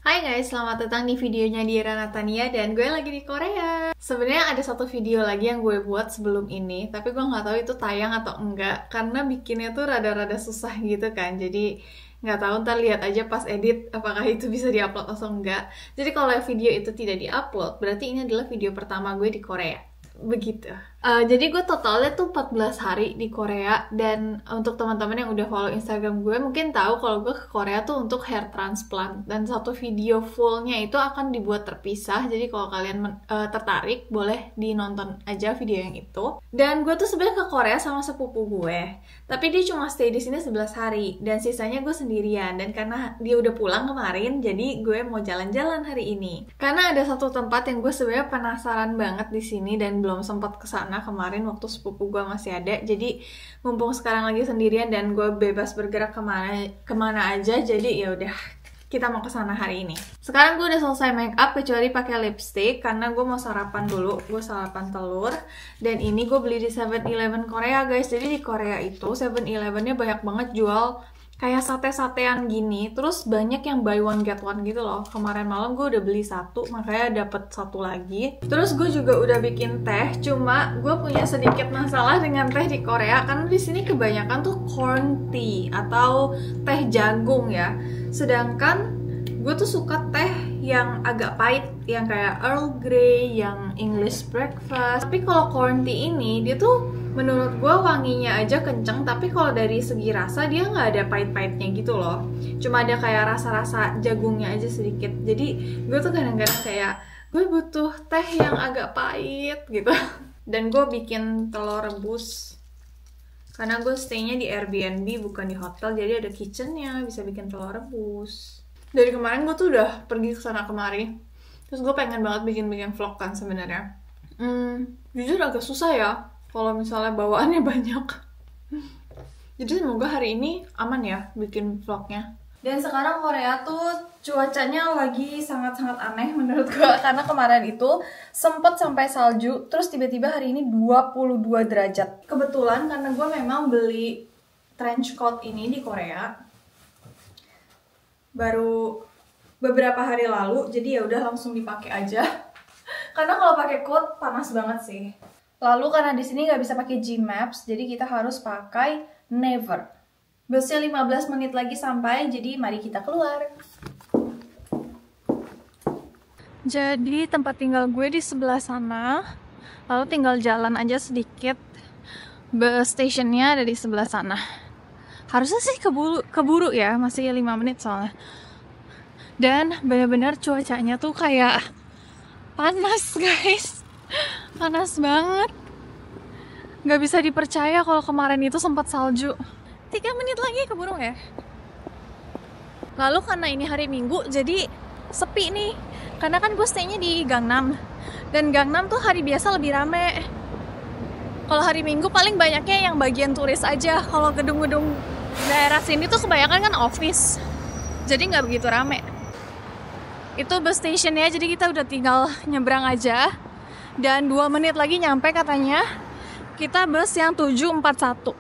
Hai guys, selamat datang di videonya Diera Natania dan gue lagi di Korea. Sebenarnya ada satu video lagi yang gue buat sebelum ini, tapi gue nggak tahu itu tayang atau enggak karena bikinnya tuh rada-rada susah gitu kan. Jadi nggak tahu, ntar lihat aja pas edit apakah itu bisa diupload atau enggak. Jadi kalau video itu tidak diupload, berarti ini adalah video pertama gue di Korea. Begitu. Jadi gue totalnya tuh 14 hari di Korea. Dan untuk teman-teman yang udah follow Instagram gue mungkin tahu kalau gue ke Korea tuh untuk hair transplant. Dan satu video fullnya itu akan dibuat terpisah. Jadi kalau kalian tertarik boleh dinonton aja video yang itu. Dan gue tuh sebenarnya ke Korea sama sepupu gue, tapi dia cuma stay di sini 11 hari dan sisanya gue sendirian. Dan karena dia udah pulang kemarin, jadi gue mau jalan-jalan hari ini. Karena ada satu tempat yang gue sebenarnya penasaran banget di sini dan belum sempat kesana kemarin waktu sepupu gue masih ada. Jadi mumpung sekarang lagi sendirian dan gue bebas bergerak kemana aja, jadi ya udah kita mau kesana hari ini. Sekarang gue udah selesai make up kecuali pakai lipstick karena gue mau sarapan dulu. Gue sarapan telur dan ini gue beli di 7-Eleven Korea guys. Jadi di Korea itu 7-Elevennya banyak banget jual kayak sate-satean gini, terus banyak yang buy one get one gitu loh. Kemarin malam gue udah beli satu, makanya dapet satu lagi. Terus gue juga udah bikin teh, cuma gue punya sedikit masalah dengan teh di Korea karena di sini kebanyakan tuh corn tea atau teh jagung ya. Sedangkan gue tuh suka teh yang agak pahit, yang kayak Earl Grey, yang English breakfast. Tapi kalau corn tea ini, dia tuh menurut gue wanginya aja kenceng, tapi kalau dari segi rasa dia nggak ada pahit-pahitnya gitu loh. Cuma ada kayak rasa-rasa jagungnya aja sedikit. Jadi gue tuh kadang-kadang kayak gue butuh teh yang agak pahit gitu. Dan gue bikin telur rebus karena gue stay-nya di Airbnb bukan di hotel, jadi ada kitchennya, bisa bikin telur rebus. Dari kemarin gue tuh udah pergi ke sana kemari, terus gue pengen banget bikin vlog kan sebenarnya. Jujur agak susah ya kalau misalnya bawaannya banyak. Jadi semoga hari ini aman ya bikin vlognya. Dan sekarang Korea tuh cuacanya lagi sangat-sangat aneh menurut gue. Karena kemarin itu sempet sampai salju, terus tiba-tiba hari ini 22 derajat. Kebetulan karena gue memang beli trench coat ini di Korea baru beberapa hari lalu, jadi ya udah langsung dipakai aja. Karena kalau pakai coat panas banget sih. Lalu karena di sini nggak bisa pakai Gmaps, jadi kita harus pakai Naver. Busnya 15 menit lagi sampai, jadi mari kita keluar. Jadi tempat tinggal gue di sebelah sana, lalu tinggal jalan aja sedikit. Bus stationnya ada di sebelah sana. Harusnya sih keburu ya, masih 5 menit soalnya. Dan benar-benar cuacanya tuh kayak panas guys. Panas banget. Gak bisa dipercaya kalau kemarin itu sempat salju. 3 menit lagi keburu ya. Lalu karena ini hari Minggu jadi sepi nih. Karena kan gue stay-nya di Gangnam. Dan Gangnam tuh hari biasa lebih rame. Kalau hari Minggu paling banyaknya yang bagian turis aja. Kalau gedung-gedung daerah sini tuh kebanyakan kan office. Jadi gak begitu rame. Itu bus stationnya, jadi kita udah tinggal nyebrang aja. Dan 2 menit lagi nyampe katanya. Kita bus yang 741.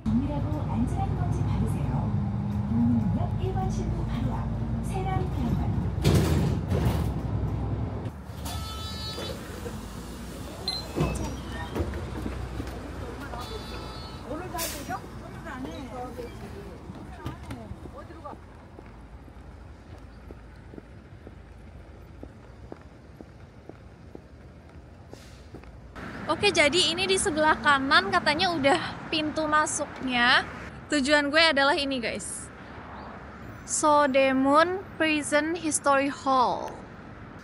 동일하고 안전한 건지 받으세요. 동문역 1번 출구 바로 앞 세남병원. 오늘 다 되죠? 오늘 안 해. 어디로 가? Oke, jadi ini di sebelah kanan katanya udah pintu masuknya. Tujuan gue adalah ini guys, Sodemun Prison History Hall.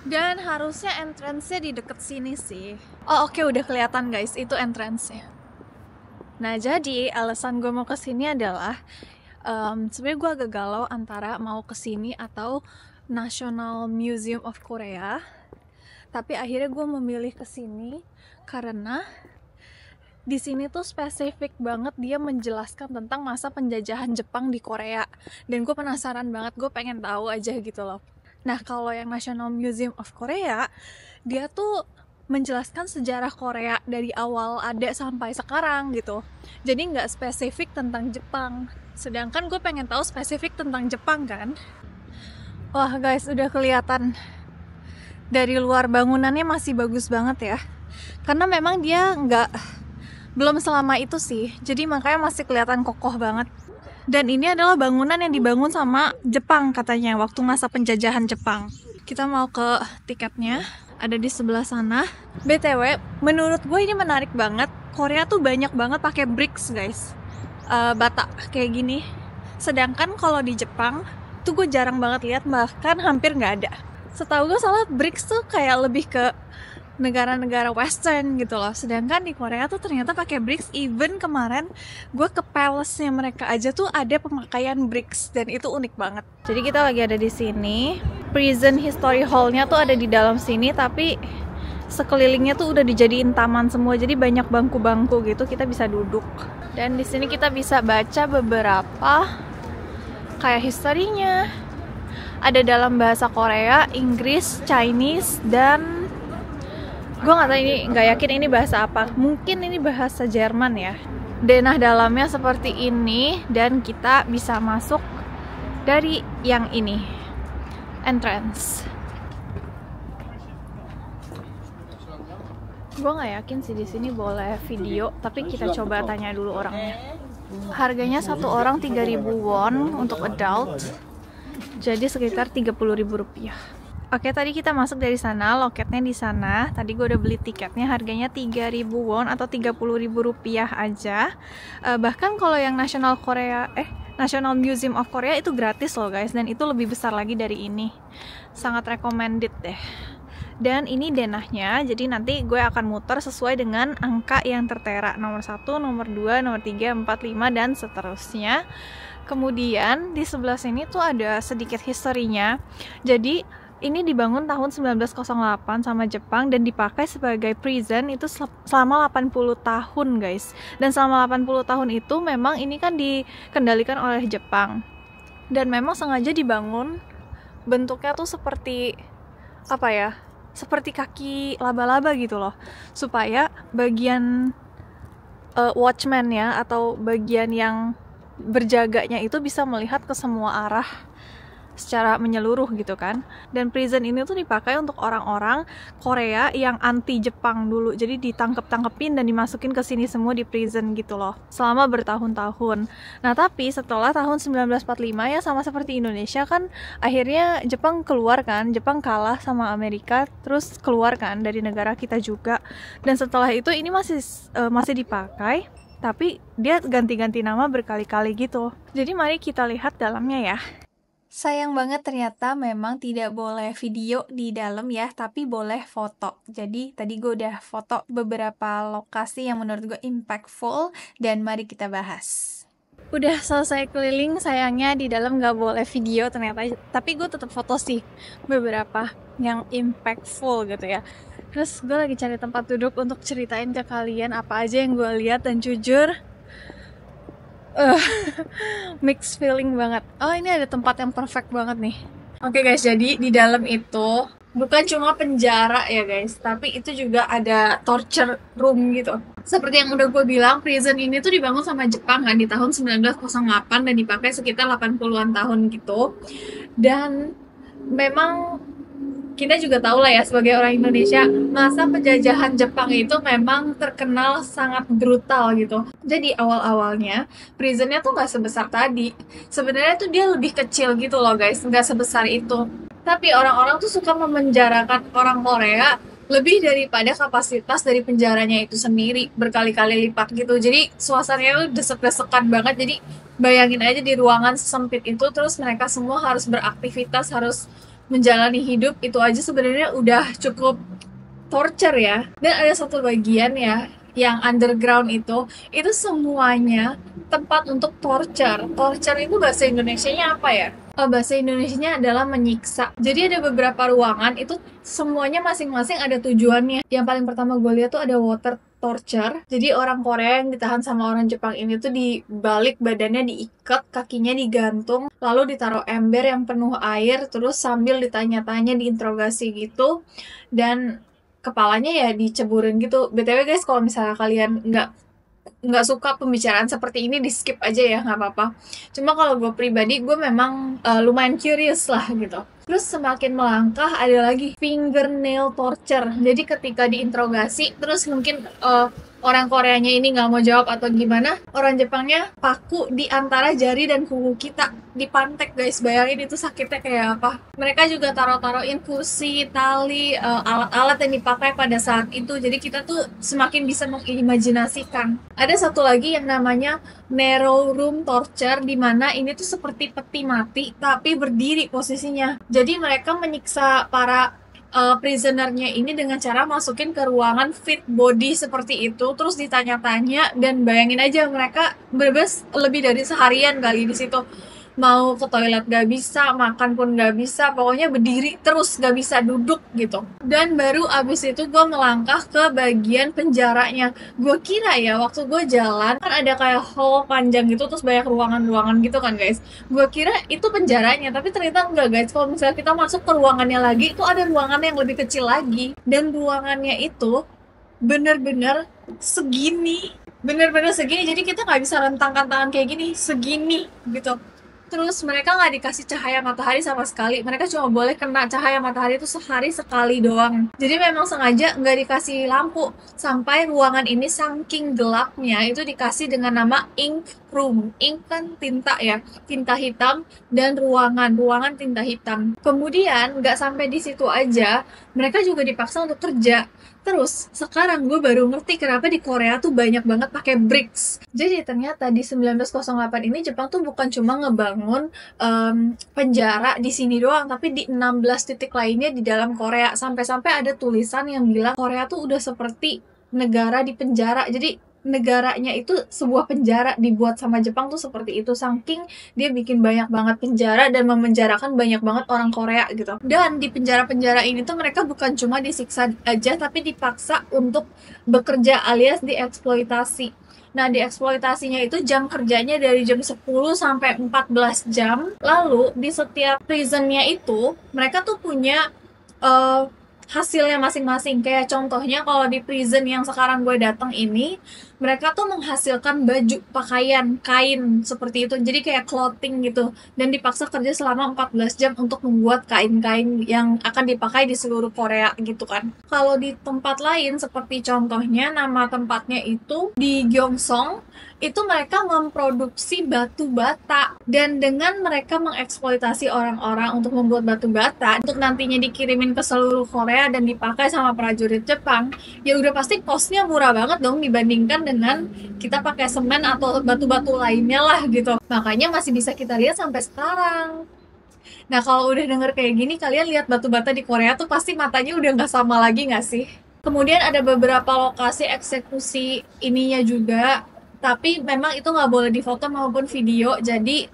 Dan harusnya entrance-nya di deket sini sih. Oh oke, udah kelihatan guys, itu entrance-nya. Nah jadi alasan gue mau kesini adalah sebenarnya gue agak galau antara mau kesini atau National Museum of Korea. Tapi akhirnya gue memilih kesini karena di sini tuh spesifik banget dia menjelaskan tentang masa penjajahan Jepang di Korea. Dan gue penasaran banget, gue pengen tahu aja gitu loh. Nah kalau yang National Museum of Korea, dia tuh menjelaskan sejarah Korea dari awal ada sampai sekarang gitu. Jadi nggak spesifik tentang Jepang. Sedangkan gue pengen tahu spesifik tentang Jepang kan. Wah guys, udah kelihatan dari luar bangunannya masih bagus banget ya. Karena memang dia belum selama itu sih. Jadi makanya masih kelihatan kokoh banget. Dan ini adalah bangunan yang dibangun sama Jepang katanya waktu masa penjajahan Jepang. Kita mau ke tiketnya, ada di sebelah sana. BTW, menurut gue ini menarik banget. Korea tuh banyak banget pakai bricks guys, bata kayak gini. Sedangkan kalau di Jepang tuh gue jarang banget lihat, bahkan hampir nggak ada. Setahu gue soalnya bricks tuh kayak lebih ke negara-negara western gitu loh. Sedangkan di Korea tuh ternyata pakai bricks. Even kemarin gue ke palace-nya mereka aja tuh ada pemakaian bricks dan itu unik banget. Jadi kita lagi ada di sini. Prison History Hall-nya tuh ada di dalam sini, tapi sekelilingnya tuh udah dijadiin taman semua. Jadi banyak bangku-bangku gitu, kita bisa duduk. Dan di sini kita bisa baca beberapa kayak historinya. Ada dalam bahasa Korea, Inggris, Chinese, dan gue nggak yakin ini bahasa apa. Mungkin ini bahasa Jerman ya. Denah dalamnya seperti ini dan kita bisa masuk dari yang ini, entrance. Gue nggak yakin sih di sini boleh video, tapi kita coba tanya dulu orangnya. Harganya satu orang 3.000 won untuk adult. Jadi sekitar 30.000 rupiah. Oke, tadi kita masuk dari sana, loketnya di sana. Tadi gue udah beli tiketnya, harganya 3.000 won atau 30.000 rupiah aja. Bahkan kalau yang National Museum of Korea itu gratis loh guys, dan itu lebih besar lagi dari ini. Sangat recommended deh. Dan ini denahnya, jadi nanti gue akan muter sesuai dengan angka yang tertera. Nomor 1, nomor 2, nomor 3, 4, 5, dan seterusnya. Kemudian di sebelah sini tuh ada sedikit historinya. Jadi ini dibangun tahun 1908 sama Jepang dan dipakai sebagai prison itu selama 80 tahun guys. Dan selama 80 tahun itu memang ini kan dikendalikan oleh Jepang. Dan memang sengaja dibangun bentuknya tuh seperti apa ya? Seperti kaki laba-laba gitu loh. Supaya bagian watchman ya, atau bagian yang berjaganya itu bisa melihat ke semua arah secara menyeluruh gitu kan. Dan prison ini tuh dipakai untuk orang-orang Korea yang anti Jepang dulu. Jadi ditangkep-tangkepin dan dimasukin ke sini semua di prison gitu loh, selama bertahun-tahun. Nah tapi setelah tahun 1945 ya, sama seperti Indonesia kan, akhirnya Jepang keluar kan, Jepang kalah sama Amerika, terus keluar kan dari negara kita juga. Dan setelah itu ini masih dipakai, tapi dia ganti-ganti nama berkali-kali gitu. Jadi mari kita lihat dalamnya ya. Sayang banget ternyata memang tidak boleh video di dalam ya, tapi boleh foto. Jadi tadi gue udah foto beberapa lokasi yang menurut gue impactful, dan mari kita bahas. Udah selesai keliling, sayangnya di dalam nggak boleh video ternyata, tapi gue tetap foto sih beberapa yang impactful gitu ya. Terus gue lagi cari tempat duduk untuk ceritain ke kalian apa aja yang gue lihat, dan jujur mixed feeling banget. Oh, ini ada tempat yang perfect banget nih. Oke guys, jadi di dalam itu bukan cuma penjara ya guys, tapi itu juga ada torture room gitu. Seperti yang udah gue bilang, prison ini tuh dibangun sama Jepang kan di tahun 1908 dan dipakai sekitar 80-an tahun gitu. Dan memang kita juga tahu lah ya, sebagai orang Indonesia, masa penjajahan Jepang itu memang terkenal sangat brutal gitu. Jadi awal-awalnya prisonnya tuh nggak sebesar tadi. Sebenarnya tuh dia lebih kecil gitu loh guys, nggak sebesar itu. Tapi orang-orang tuh suka memenjarakan orang Korea lebih daripada kapasitas dari penjaranya itu sendiri, berkali-kali lipat gitu. Jadi suasananya tuh desek-desekan banget. Jadi bayangin aja di ruangan sempit itu, terus mereka semua harus beraktivitas, harus menjalani hidup, itu aja sebenarnya udah cukup torture ya. Dan ada satu bagian ya, yang underground itu semuanya tempat untuk torture. Torture itu bahasa Indonesianya apa ya? Bahasa Indonesianya adalah menyiksa. Jadi ada beberapa ruangan itu semuanya masing-masing ada tujuannya. Yang paling pertama gue lihat tuh ada water torture. Jadi orang Korea yang ditahan sama orang Jepang ini tuh dibalik badannya, diikat, kakinya digantung, lalu ditaruh ember yang penuh air, terus sambil ditanya-tanya, diinterogasi gitu, dan kepalanya ya diceburin gitu. BTW guys, kalau misalnya kalian nggak suka pembicaraan seperti ini, di skip aja ya, nggak apa-apa. Cuma kalau gue pribadi, gue memang lumayan curious lah gitu. Terus semakin melangkah ada lagi fingernail torture. Jadi ketika diinterogasi, terus mungkin orang Koreanya ini nggak mau jawab atau gimana, orang Jepangnya paku di antara jari dan kuku kita, dipantek guys. Bayangin itu sakitnya kayak apa. Mereka juga taruh-taruhin kursi, tali, alat-alat yang dipakai pada saat itu. Jadi kita tuh semakin bisa mengimajinasikan. Ada satu lagi yang namanya narrow room torture, di mana ini tuh seperti peti mati tapi berdiri posisinya. Jadi mereka menyiksa para prisonernya ini dengan cara masukin ke ruangan fit body seperti itu, terus ditanya-tanya, dan bayangin aja mereka berbes lebih dari seharian kali di situ. Mau ke toilet gak bisa, makan pun gak bisa, pokoknya berdiri terus, gak bisa duduk gitu. Dan baru abis itu gue melangkah ke bagian penjaranya. Gue kira ya, waktu gue jalan kan ada kayak hall panjang gitu, terus banyak ruangan-ruangan gitu kan guys. Gue kira itu penjaranya, tapi ternyata enggak guys. Kalau misalnya kita masuk ke ruangannya lagi, itu ada ruangan yang lebih kecil lagi, dan ruangannya itu bener-bener segini, jadi kita nggak bisa rentangkan tangan kayak gini, segini gitu. Terus mereka nggak dikasih cahaya matahari sama sekali. Mereka cuma boleh kena cahaya matahari itu sehari sekali doang. Jadi memang sengaja nggak dikasih lampu. Sampai ruangan ini saking gelapnya, itu dikasih dengan nama ink room. Ink kan tinta ya, tinta hitam, dan ruangan tinta hitam. Kemudian nggak sampai di situ aja, mereka juga dipaksa untuk kerja. Terus sekarang gue baru ngerti kenapa di Korea tuh banyak banget pakai bricks. Jadi ternyata di 1908 ini Jepang tuh bukan cuma ngebangun penjara di sini doang, tapi di 16 titik lainnya di dalam Korea. Sampai-sampai ada tulisan yang bilang Korea tuh udah seperti negara di penjara. Jadi negaranya itu sebuah penjara dibuat sama Jepang tuh seperti itu, saking dia bikin banyak banget penjara dan memenjarakan banyak banget orang Korea gitu. Dan di penjara-penjara ini tuh mereka bukan cuma disiksa aja, tapi dipaksa untuk bekerja alias dieksploitasi. Nah, dieksploitasinya itu jam kerjanya dari jam 10 sampai 14 jam. Lalu di setiap prisonnya itu mereka tuh punya hasilnya masing-masing. Kayak contohnya kalau di prison yang sekarang gue datang ini, mereka tuh menghasilkan baju, pakaian, kain seperti itu. Jadi kayak clothing gitu. Dan dipaksa kerja selama 14 jam untuk membuat kain-kain yang akan dipakai di seluruh Korea gitu kan. Kalau di tempat lain, seperti contohnya nama tempatnya itu di Gyeongsang, itu mereka memproduksi batu bata, dan dengan mereka mengeksploitasi orang-orang untuk membuat batu bata untuk nantinya dikirimin ke seluruh Korea dan dipakai sama prajurit Jepang, ya udah pasti costnya murah banget dong dibandingkan dengan kita pakai semen atau batu-batu lainnya lah gitu. Makanya masih bisa kita lihat sampai sekarang. Nah, kalau udah denger kayak gini, kalian lihat batu bata di Korea tuh pasti matanya udah nggak sama lagi nggak sih? Kemudian ada beberapa lokasi eksekusi ininya juga, tapi memang itu nggak boleh difoto maupun video, jadi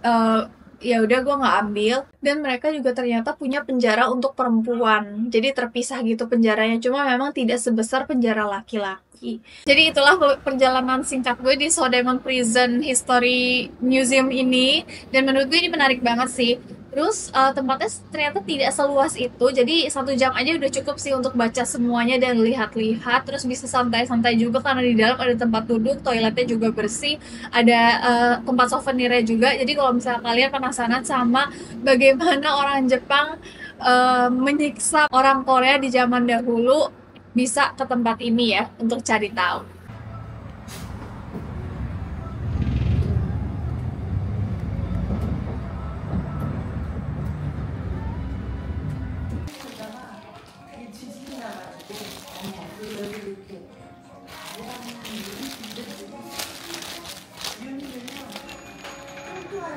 ya udah gue nggak ambil. Dan mereka juga ternyata punya penjara untuk perempuan, jadi terpisah gitu penjaranya, cuma memang tidak sebesar penjara laki-laki. Jadi itulah perjalanan singkat gue di Sodaemon Prison History Museum ini, dan menurut gue ini menarik banget sih. Terus tempatnya ternyata tidak seluas itu, jadi 1 jam aja udah cukup sih untuk baca semuanya dan lihat-lihat. Terus bisa santai-santai juga karena di dalam ada tempat duduk, toiletnya juga bersih, ada tempat souvenirnya juga. Jadi kalau misalnya kalian penasaran sama bagaimana orang Jepang menyiksa orang Korea di zaman dahulu, bisa ke tempat ini ya untuk cari tahu.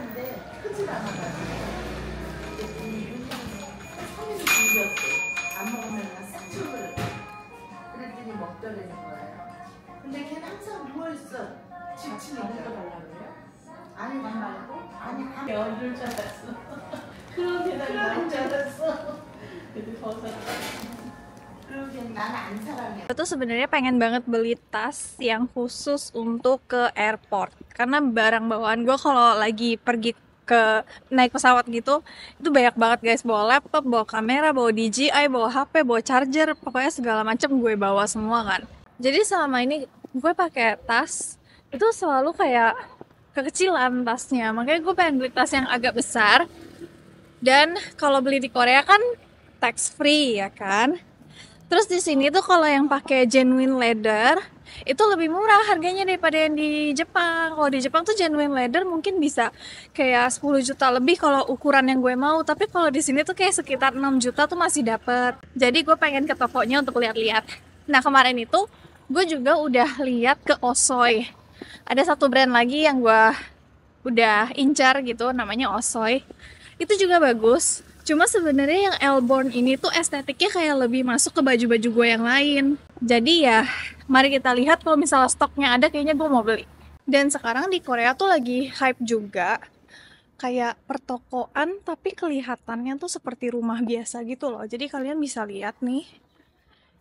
하는데 크질 않아가지고 그랬더니 3일을 굶겼대. 안 먹으면 싹죽을. 그랬더니 먹더라는 거예요. 근데 걔는 항상 누워있어. 지금 있는 거 달라고 그래요? 아니 밥 말고? 아니 밥 열줄 줄 알았어. 그러게 줄 알았어. 그래도 벗었다. Aku tuh sebenarnya pengen banget beli tas yang khusus untuk ke airport karena barang bawaan gue kalau lagi pergi ke naik pesawat gitu itu banyak banget guys, bawa laptop, bawa kamera, bawa DJI, bawa HP, bawa charger, pokoknya segala macam gue bawa semua kan. Jadi selama ini gue pakai tas itu selalu kayak kekecilan tasnya, makanya gue pengen beli tas yang agak besar. Dan kalau beli di Korea kan tax free ya kan. Terus di sini tuh kalau yang pakai genuine leather itu lebih murah harganya daripada yang di Jepang. Kalau di Jepang tuh genuine leather mungkin bisa kayak 10 juta lebih kalau ukuran yang gue mau. Tapi kalau di sini tuh kayak sekitar 6 juta tuh masih dapet. Jadi gue pengen ke tokonya untuk lihat-lihat. Nah kemarin itu gue juga udah lihat ke Osoy. Ada satu brand lagi yang gue udah incar gitu, namanya Osoy. Itu juga bagus. Cuma sebenarnya yang Airborne ini tuh estetiknya kayak lebih masuk ke baju-baju gue yang lain. Jadi ya, mari kita lihat kalau misalnya stoknya ada, kayaknya gue mau beli. Dan sekarang di Korea tuh lagi hype juga. Kayak pertokoan, tapi kelihatannya tuh seperti rumah biasa gitu loh. Jadi kalian bisa lihat nih.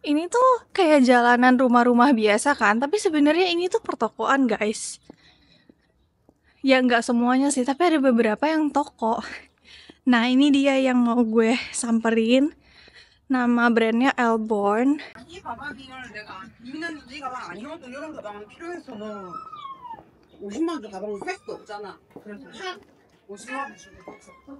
Ini tuh kayak jalanan rumah-rumah biasa kan, tapi sebenarnya ini tuh pertokoan guys. Ya nggak semuanya sih, tapi ada beberapa yang toko. Nah ini dia yang mau gue samperin. Nama brandnya Airborne. 이 가방을 내가 2년 이 가방 아니어도 이런 가방은 필요해서 50만 원 가방을 살 수도 없잖아. 그래서 한 50만 원 주고 샀어.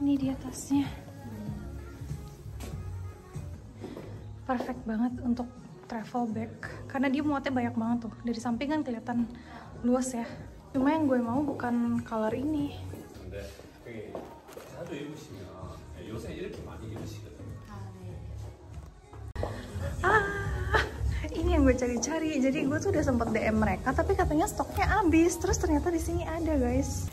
Ini dia tasnya. Perfect banget untuk travel bag karena dia muatnya banyak banget tuh. Dari samping kan kelihatan luas ya. Cuma yang gue mau bukan color ini. Ini yang gue cari-cari. Jadi gue tuh udah sempet DM mereka tapi katanya stoknya habis. Terus ternyata di sini ada guys.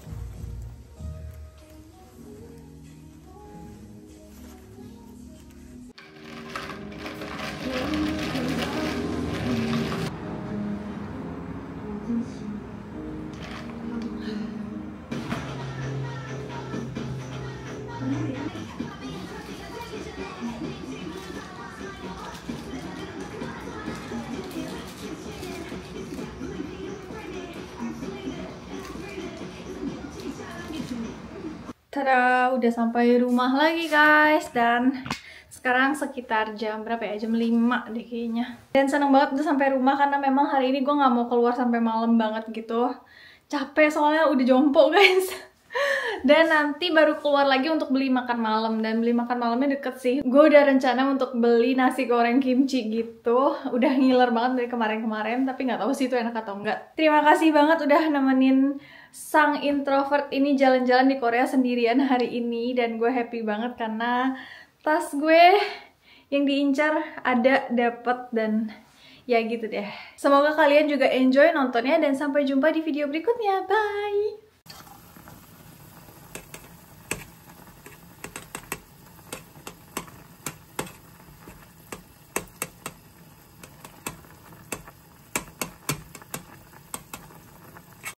Tada, udah sampai rumah lagi guys. Dan sekarang sekitar jam berapa ya? Jam 5 deh kayaknya. Dan seneng banget udah sampai rumah karena memang hari ini gue gak mau keluar sampai malam banget gitu. Capek soalnya udah jompo guys. Dan nanti baru keluar lagi untuk beli makan malam. Dan beli makan malamnya deket sih. Gue udah rencana untuk beli nasi goreng kimchi gitu. Udah ngiler banget dari kemarin-kemarin. Tapi gak tahu sih itu enak atau enggak. Terima kasih banget udah nemenin sang introvert ini jalan-jalan di Korea sendirian hari ini. Dan gue happy banget karena tas gue yang diincar ada, dapet, dan ya gitu deh. Semoga kalian juga enjoy nontonnya dan sampai jumpa di video berikutnya. Bye!